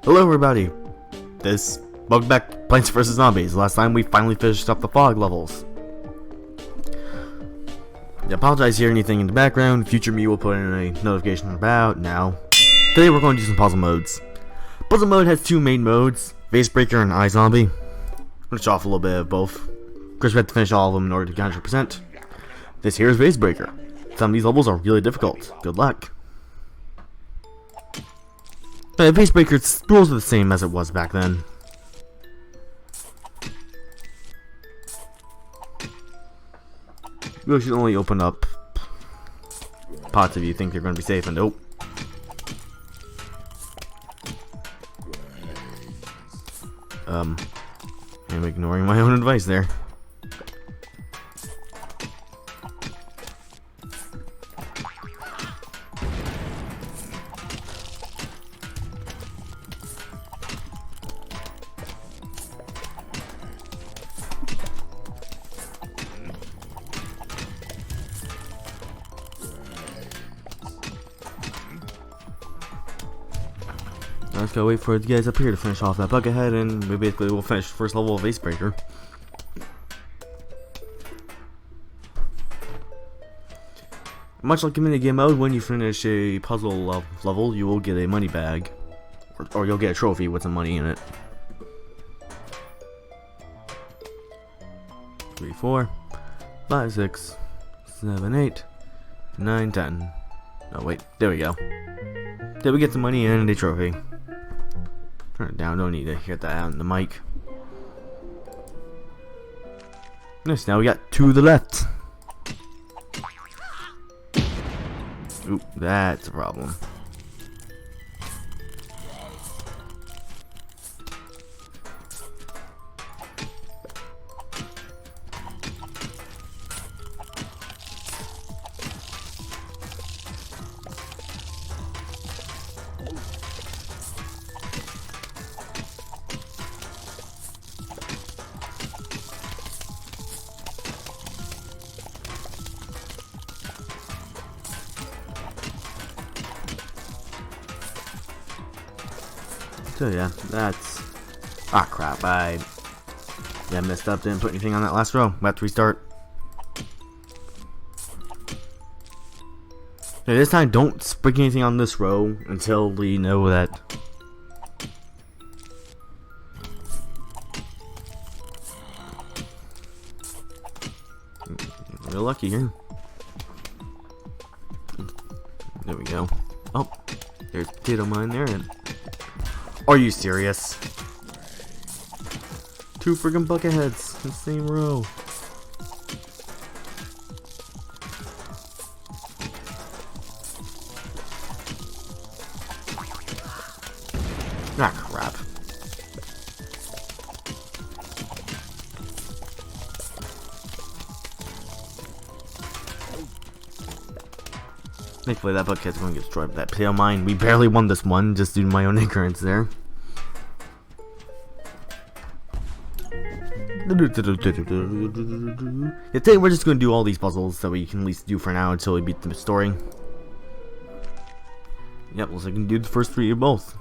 Hello everybody, welcome back to Plants vs. Zombies. Last time we finally finished up the fog levels. I apologize here anything in the background. Future me will put in a notification about now. Today we're going to do some puzzle modes. Puzzle mode has two main modes, Vacebreaker and iZombie. I'm going to show off a little bit of both. Of course we have to finish all of them in order to get 100%. This here is Vacebreaker. Some of these levels are really difficult. Good luck. Vacebreaker's rules are the same as it was back then. You should only open up pots if you think you're going to be safe, and nope. I'm ignoring my own advice there. Let's go wait for the guys up here to finish off that Buckethead, and we basically will finish the first level of Vacebreaker. Much like in minigame mode, when you finish a puzzle level, you will get a money bag, or you'll get a trophy with some money in it. 3, 4, 5, 6, 7, 8, 9, 10. Oh wait, there we go. Then we get some money and a trophy. Turn it down, don't need to get that out in the mic. Nice, now we got two to the left. Oop, that's a problem. So yeah, that's... Ah crap, I messed up, didn't put anything on that last row. We have to restart. Okay, this time don't spring anything on this row until we know that... We're lucky here. There we go. Oh, there's potato mine there. And are you serious? Two friggin' Bucketheads in the same row. Ah, crap. Thankfully that Buckethead's gonna get destroyed by that potato mine. We barely won this one just due to my own ignorance there. Yeah, today we're just gonna do all these puzzles that we can at least do for now until we beat the story. Yep, looks like we can do the first three of both.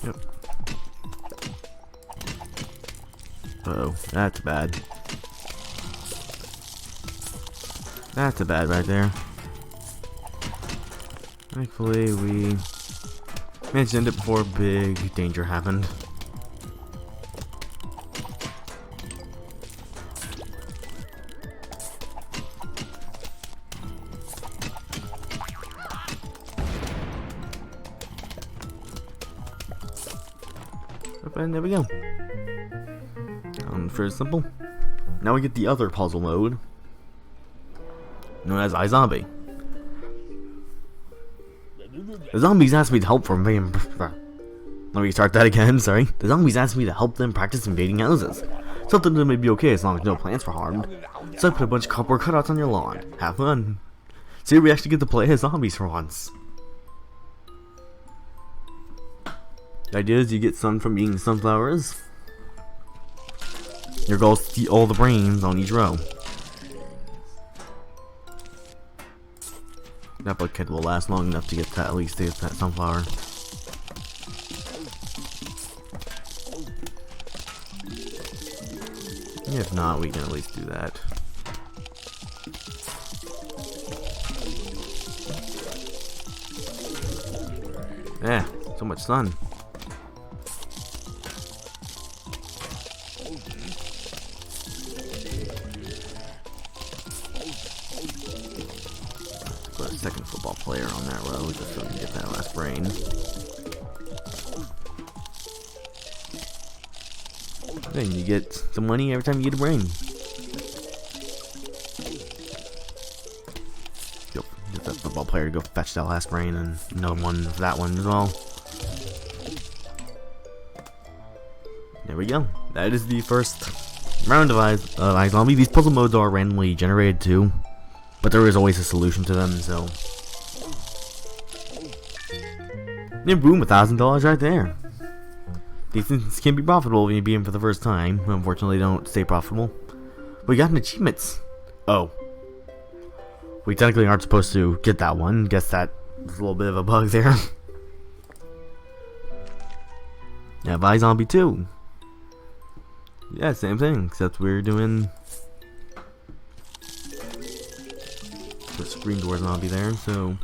Yep. Uh-oh, that's bad. That's a bad right there. Thankfully, we managed to end it before big danger happened. And there we go. Very simple. Now we get the other puzzle mode, known as iZombie. The zombies asked me to help from being... Let me start that again, sorry. The zombies asked me to help them practice invading houses. Something that may be okay as long as no plants were harmed. So I put a bunch of cardboard cutouts on your lawn. Have fun. See, we actually get to play as zombies for once. The idea is you get sun from eating sunflowers. Your goal is to eat all the brains on each row. That bug kid will last long enough to get that, at least to get that sunflower. If not, we can at least do that. Yeah, so much sun. Put a second football player on that row just so we can get that last brain. Then you get some money every time you get a brain. Go get that football player to go fetch that last brain and another one for that one as well. There we go. That is the first round of iZombie. These puzzle modes are randomly generated too, but there is always a solution to them, so. And boom, $1,000 right there. These things can be profitable when you beat them for the first time. Unfortunately, they don't stay profitable. We got an achievements. Oh. We technically aren't supposed to get that one. Guess that was a little bit of a bug there. Yeah, iZombie 2. Yeah, same thing, except we're doing the screen door zombie there, so.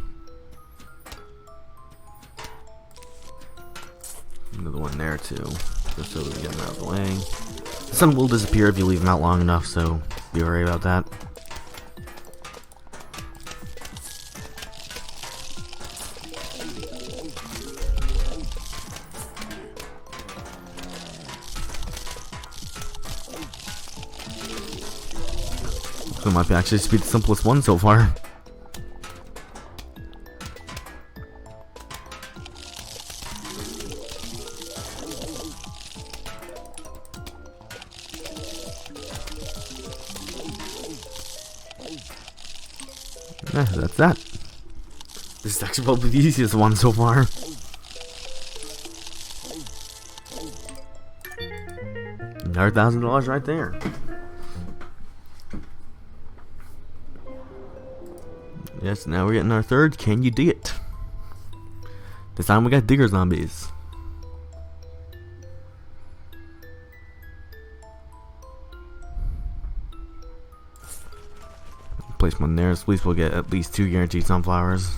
Another one there too, just so we can get them out of the way. The sun will disappear if you leave them out long enough, so be worried about that. So it might be actually be the simplest one so far. Yeah, that's that. This is actually probably the easiest one so far. Another $1,000 right there. Yes, now we're getting our third. Can you dig it? This time we got digger zombies. Place one there, so at least we'll get at least 2 guaranteed sunflowers.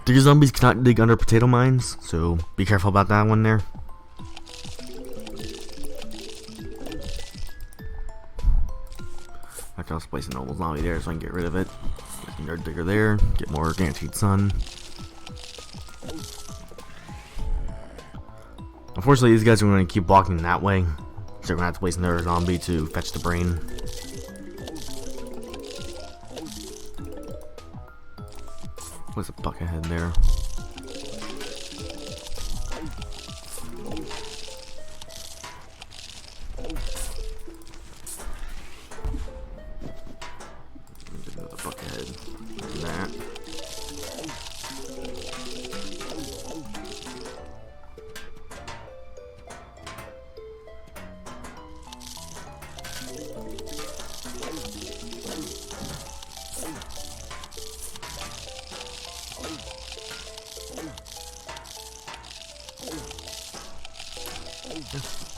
Digger zombies cannot dig under potato mines, so be careful about that one there. I can also place a normal zombie there so I can get rid of it. Get another digger there, get more guaranteed sun. Unfortunately, these guys are going to keep blocking that way, so we're going to have to place another zombie to fetch the brain. What's a bucket head there? Another bucket head. That.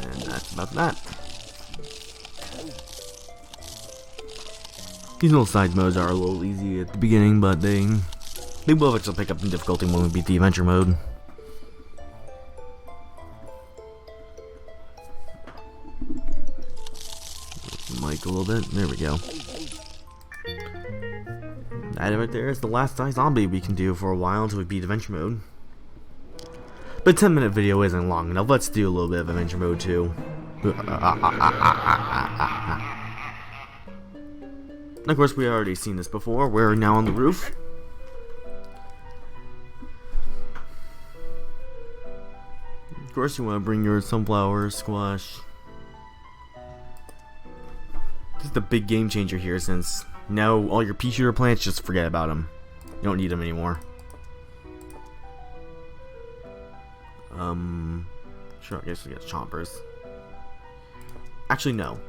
And that's about that. These little side modes are a little easy at the beginning, but they will actually pick up in difficulty when we beat the adventure mode. Mic a little bit. There we go. That right there is the last iZombie we can do for a while until we beat adventure mode. But a 10-minute video isn't long enough. Let's do a little bit of adventure mode too. Of course, we already seen this before. We're now on the roof. Of course, you want to bring your sunflower, squash. This is the big game changer here, since now all your pea shooter plants, just forget about them. You don't need them anymore. Sure, I guess we get chompers. Actually, no.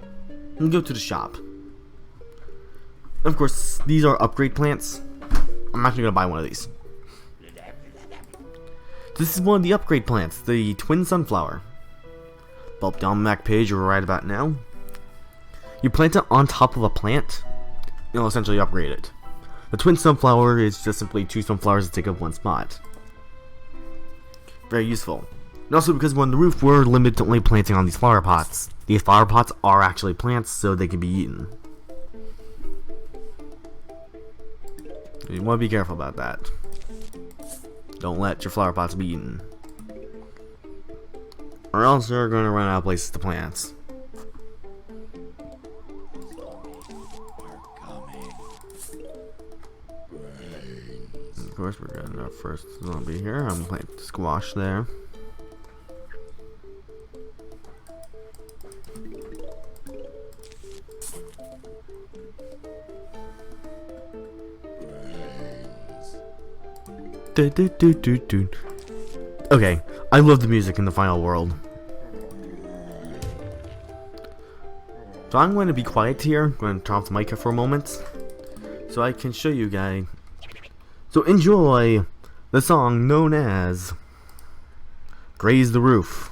We'll go to the shop. Of course, these are upgrade plants. I'm actually gonna buy one of these. This is one of the upgrade plants, the Twin Sunflower. Bulb down the back page right about now. You plant it on top of a plant, it'll essentially upgrade it. The Twin Sunflower is just simply 2 sunflowers that take up 1 spot. Very useful. And also because we're on the roof, we're limited to only planting on these flower pots. These flower pots are actually plants, so they can be eaten. You want to be careful about that. Don't let your flower pots be eaten. Or else you're going to run out of places to plant. Of course, we're getting our first zombie here. I'm playing squash there. Okay, I love the music in the final world. So I'm going to be quiet here. I'm going to turn off the mic for a moment, so I can show you guys. So enjoy the song known as Graze the Roof.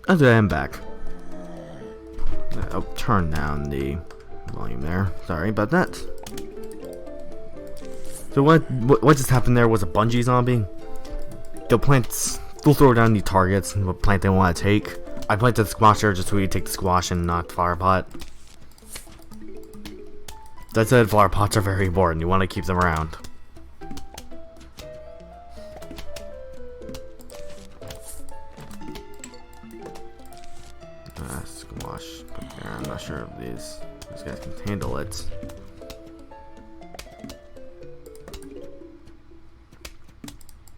Okay, I'm back. I'll turn down the volume there. Sorry about that. So what just happened there was a bungee zombie. They'll throw down the targets and what plant they want to take. I planted the squash there just so we take the squash and not the flower pot. That said, flower pots are very important. You want to keep them around. Squash. I'm not sure if these guys can handle it.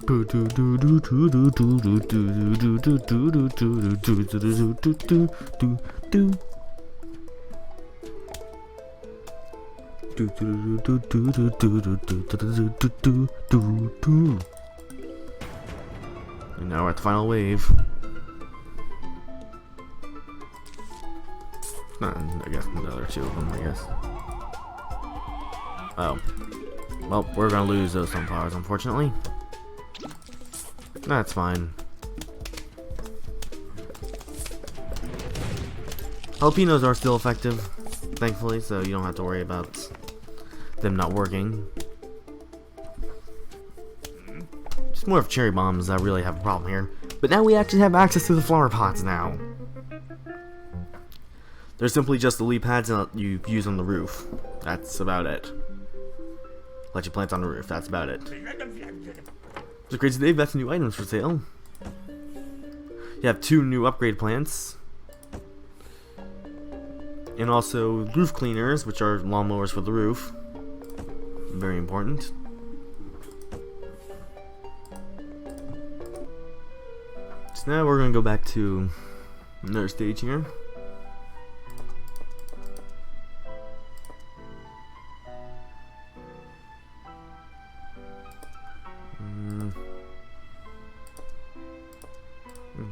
And now we're at the final wave. I guess another 2 of them, I guess. Oh. Well, we're gonna lose those sunflowers, unfortunately. That's fine. Jalapenos are still effective, thankfully, so you don't have to worry about them not working. Just more of cherry bombs that really have a problem here. But now we actually have access to the flower pots now. They're simply just the leaf pads that you use on the roof. That's about it. Let you plant on the roof, that's about it. So crazy Dave, that's new items for sale. You have 2 new upgrade plants. And also roof cleaners, which are lawnmowers for the roof. Very important. So now we're gonna go back to another stage here.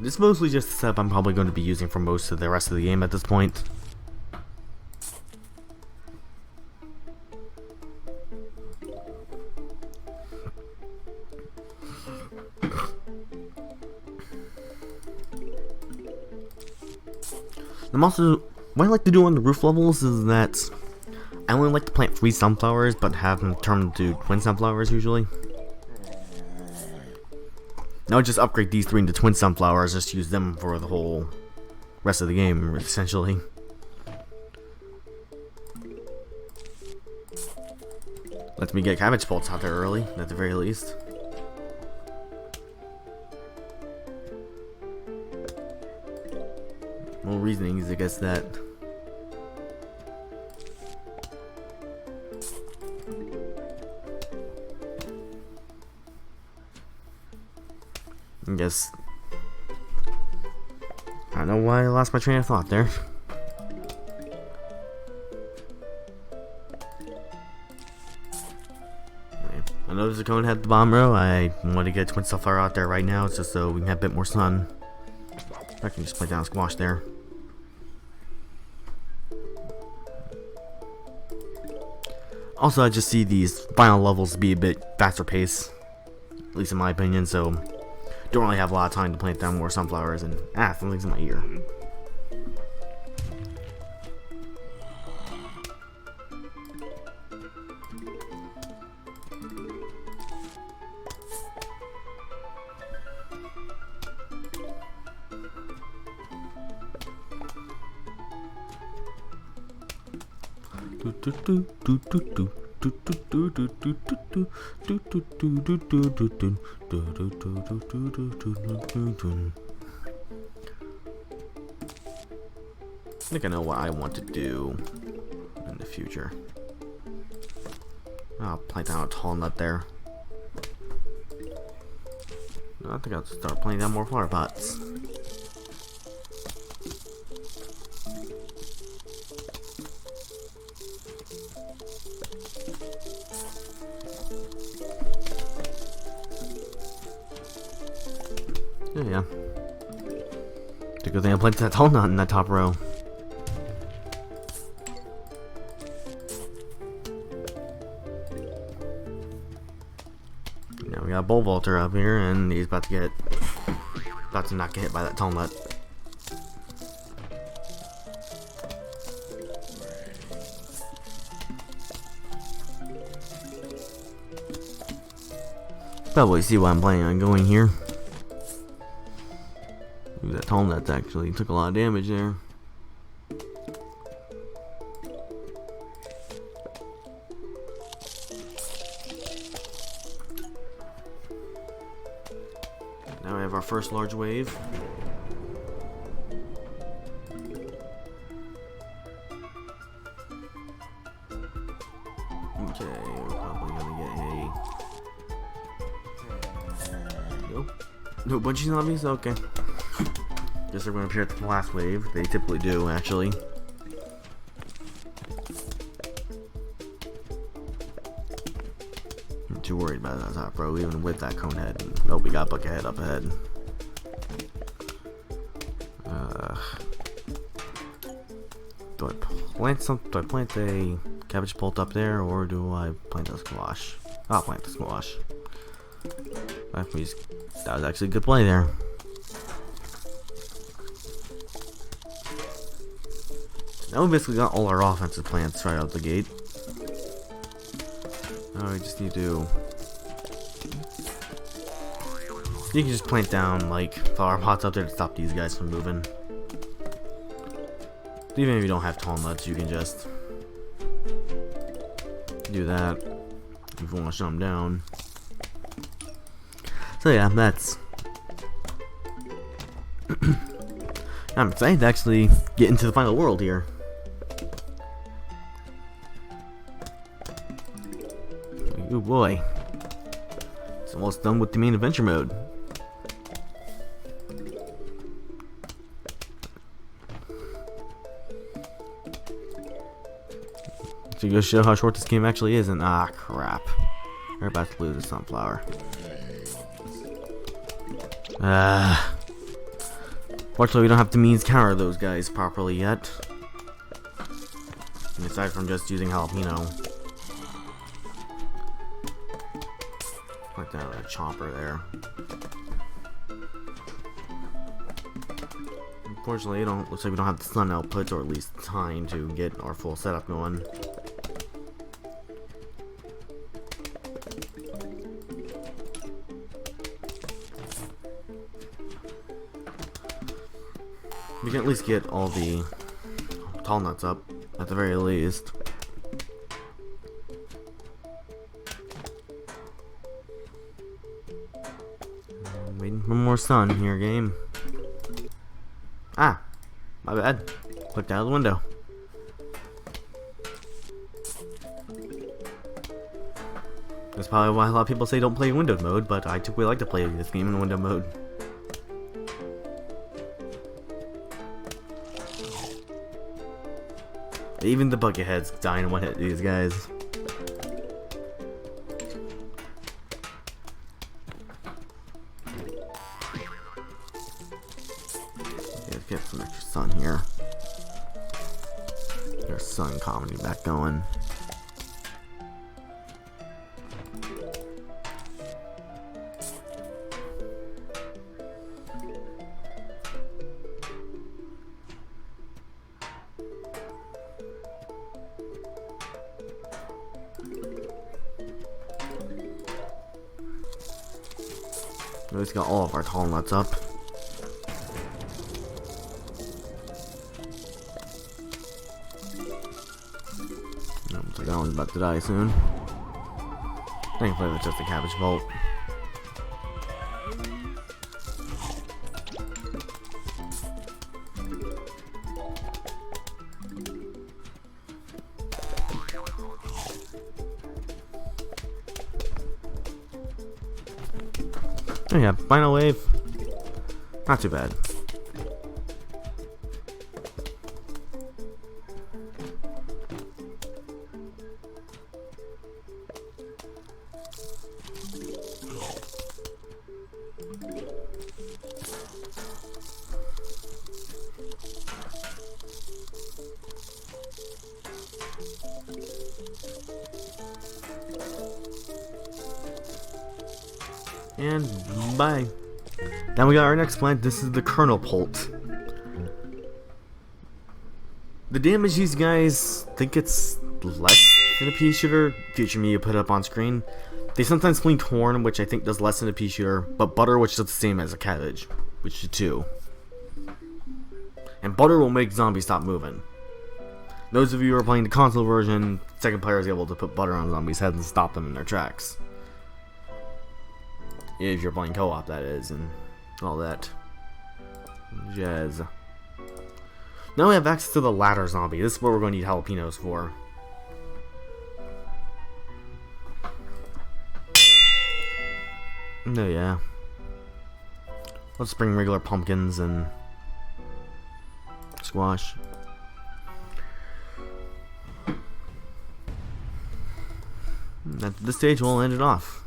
This is mostly just the setup I'm probably going to be using for most of the rest of the game at this point. What I like to do on the roof levels is that I only like to plant 3 sunflowers, but have them turn into twin sunflowers usually. Now I just upgrade these 3 into twin sunflowers, just use them for the whole rest of the game, essentially. Lets me get cabbage bolts out there early, at the very least. More reasonings, I guess that. I guess I don't know why I lost my train of thought there. I know there's a cone head at the bottom row. I want to get twin sunflower out there right now, just so we can have a bit more sun. I can just plant down a squash there. Also, I just see these final levels be a bit faster pace, at least in my opinion, so don't really have a lot of time to plant down more sunflowers. And something's in my ear. I think I know what I want to do in the future. I'll plant down a tall nut there. I think I'll start planting down more flower pots. Yeah. It's a good thing I planted that tall nut in that top row. Now we got a bull vaulter up here, and he's about to not get hit by that tall nut. Probably see why I'm planning on going here. Ooh, that tall nut actually took a lot of damage there. Now we have our first large wave. Okay, we're probably gonna get a... Nope. No bunchy zombies? Okay. Guess they're going to appear at the last wave. They typically do, actually. I'm too worried about that top row, even with that cone head. Oh, we got Buckethead up ahead. Do I plant a cabbage pult up there, or do I plant a squash? I'll plant the squash. That was actually a good play there. Now we basically got all our offensive plants right out the gate. Now we just need to... You can just plant down like flower pots up there to stop these guys from moving. Even if you don't have tall nuts, you can just do that if you want to shut them down. So yeah, that's... I'm excited to actually get into the final world here. Oh boy. It's almost done with the main adventure mode. actually goes to show how short this game actually is, and ah, crap. We're about to lose a sunflower. Fortunately, we don't have the means to counter those guys properly yet. And aside from just using jalapeno. Like that chomper there. Unfortunately, looks like we don't have the sun output, or at least time to get our full setup going. We can at least get all the tall nuts up, at the very least. Waiting for more sun here, game. Ah, my bad. Clicked out of the window. That's probably why a lot of people say don't play windowed mode, but I typically like to play this game in window mode. Even the bucketheads die in one hit, these guys. Let's get some extra sun here. There's sun comedy back going. We just got all of our tall nuts up. Looks like that one's about to die soon. Thankfully, it's just a cabbage bolt. Oh yeah, final wave. Not too bad. And bye. Now we got our next plant. This is the Kernel Pult. The damage these guys think it's less than a pea shooter. Future me, you put it up on screen. They sometimes lean corn, which I think does less than a pea shooter, but butter, which does the same as a cabbage, which do too. And butter will make zombies stop moving. Those of you who are playing the console version, second player is able to put butter on zombies' heads and stop them in their tracks. If you're playing co-op, that is, and all that jazz. Now we have access to the ladder zombie. This is what we're going to need jalapenos for. Oh yeah. Let's bring regular pumpkins and squash. At this stage, we'll end it off.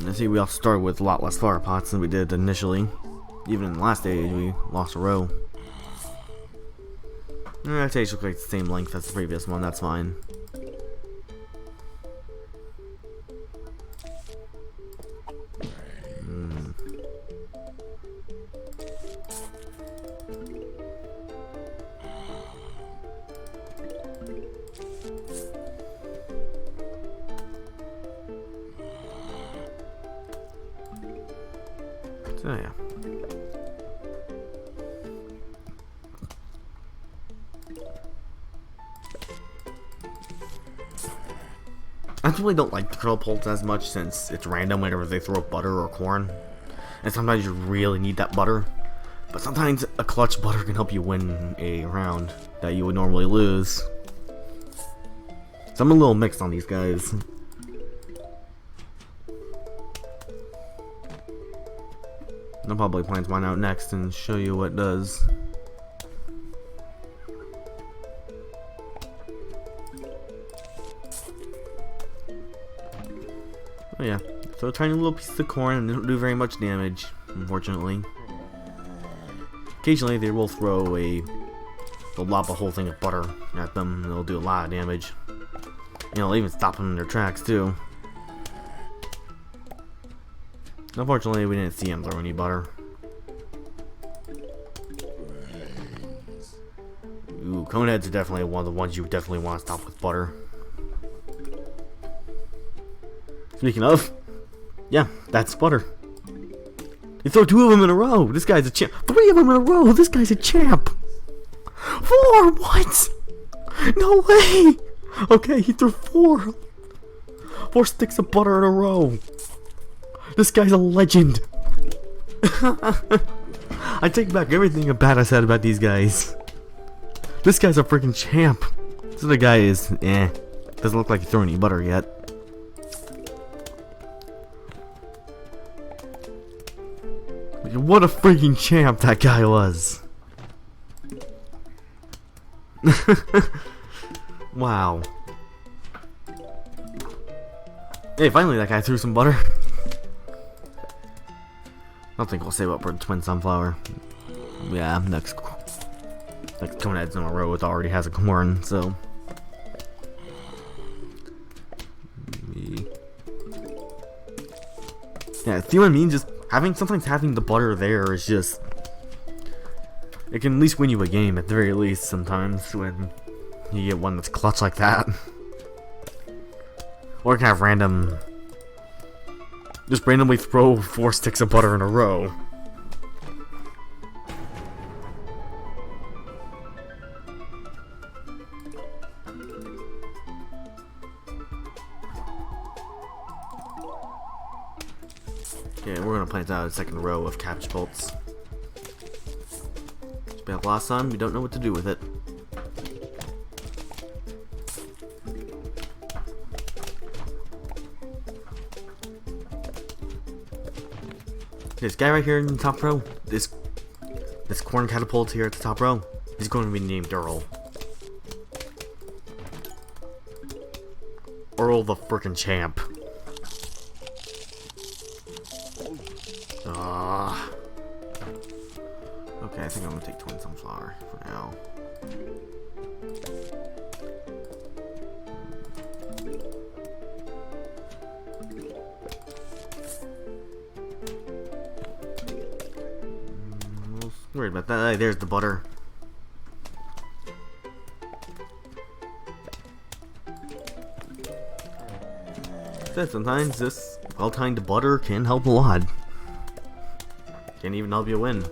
I see we all started with a lot less flower pots than we did initially. Even in the last stage, we lost a row. That stage looks like the same length as the previous one, that's fine. So yeah. I really don't like the Kernel Pult as much since it's random whenever they throw butter or corn. And sometimes you really need that butter. But sometimes a clutch butter can help you win a round that you would normally lose. So I'm a little mixed on these guys. I'll probably plant mine out next and show you what it does. Oh yeah, throw a tiny little piece of corn and they don't do very much damage, unfortunately. Occasionally they will they'll lob a whole thing of butter at them and they'll do a lot of damage. You know, they'll even stop them in their tracks too. Unfortunately, we didn't see him throw any butter. Ooh, coneheads are definitely one of the ones you definitely want to stop with butter. Speaking of, yeah, that's butter. You throw 2 of them in a row. This guy's a champ. 3 of them in a row. This guy's a champ. 4. What? No way. Okay, he threw 4. 4 sticks of butter in a row. This guy's a legend. I take back everything bad I said about these guys. This guy's a freaking champ. This other guy is, doesn't look like he threw any butter yet. What a freaking champ that guy was. Wow. Hey, finally that guy threw some butter. I don't think we'll save up for the twin sunflower. Yeah, next coneheads in a row it already has a corn, so. Yeah, see what I mean? Just sometimes having the butter there is just, it can at least win you a game at the very least sometimes when you get one that's clutch like that. Or it can have random, just randomly throw 4 sticks of butter in a row. Okay, we're gonna plant out a second row of cabbage bolts. Just like last time, we don't know what to do with it. This guy right here in the top row, this corn catapult here at the top row, he's going to be named Earl. Earl the frickin' champ. Okay, I think I'm gonna take twin sunflower for now. Worried about that. There's the butter. Sometimes this well-timed butter can help a lot. Can even help you win.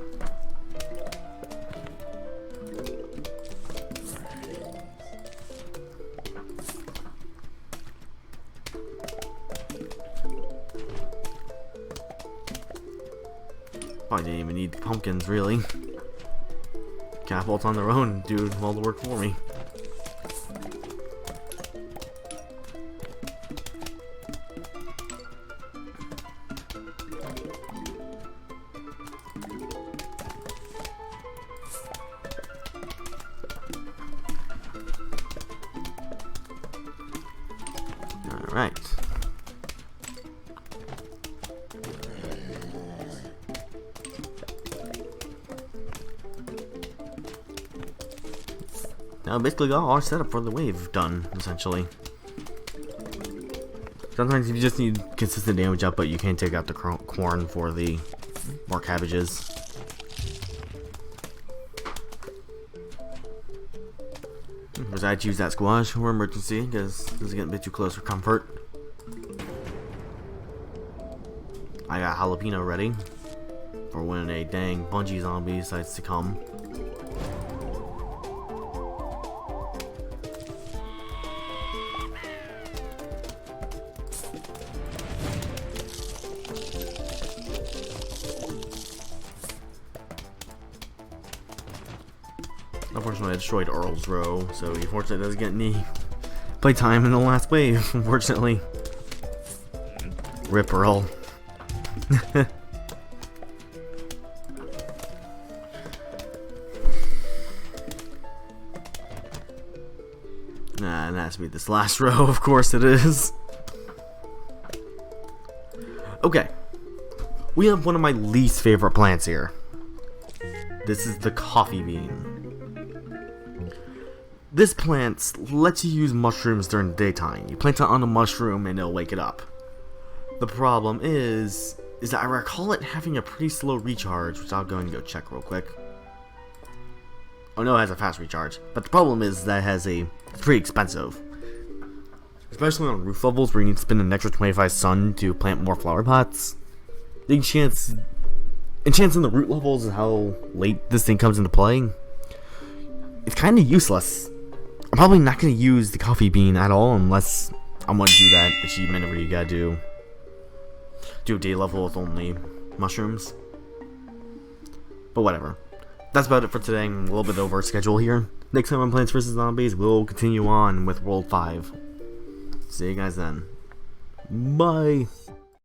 Probably didn't even need pumpkins, really. Catapults on their own do all the work for me. Alright. Now basically got our setup for the wave done, essentially. Sometimes you just need consistent damage up, but you can't take out the corn for the more cabbages. Because I choose that squash for emergency, because this is getting a bit too close for comfort. I got jalapeno ready for when a dang bungee zombie decides to come. Unfortunately, I destroyed Earl's row, so he unfortunately doesn't get any playtime in the last wave, unfortunately. Rip Earl. and it has to be this last row, of course it is. Okay. We have one of my least favorite plants here. This is the coffee bean. This plant lets you use mushrooms during the daytime. You plant it on a mushroom and it'll wake it up. The problem is that I recall it having a pretty slow recharge, which I'll go and go check real quick. Oh no, it has a fast recharge. But the problem is that it's pretty expensive. Especially on roof levels where you need to spend an extra 25 sun to plant more flower pots. The chance in the root levels and how late this thing comes into play, it's kind of useless. I'm probably not going to use the coffee bean at all unless I want to do that achievement where you gotta do a day level with only mushrooms. But whatever. That's about it for today. I'm a little bit over schedule here. Next time on Plants vs. Zombies, we'll continue on with World 5. See you guys then. Bye.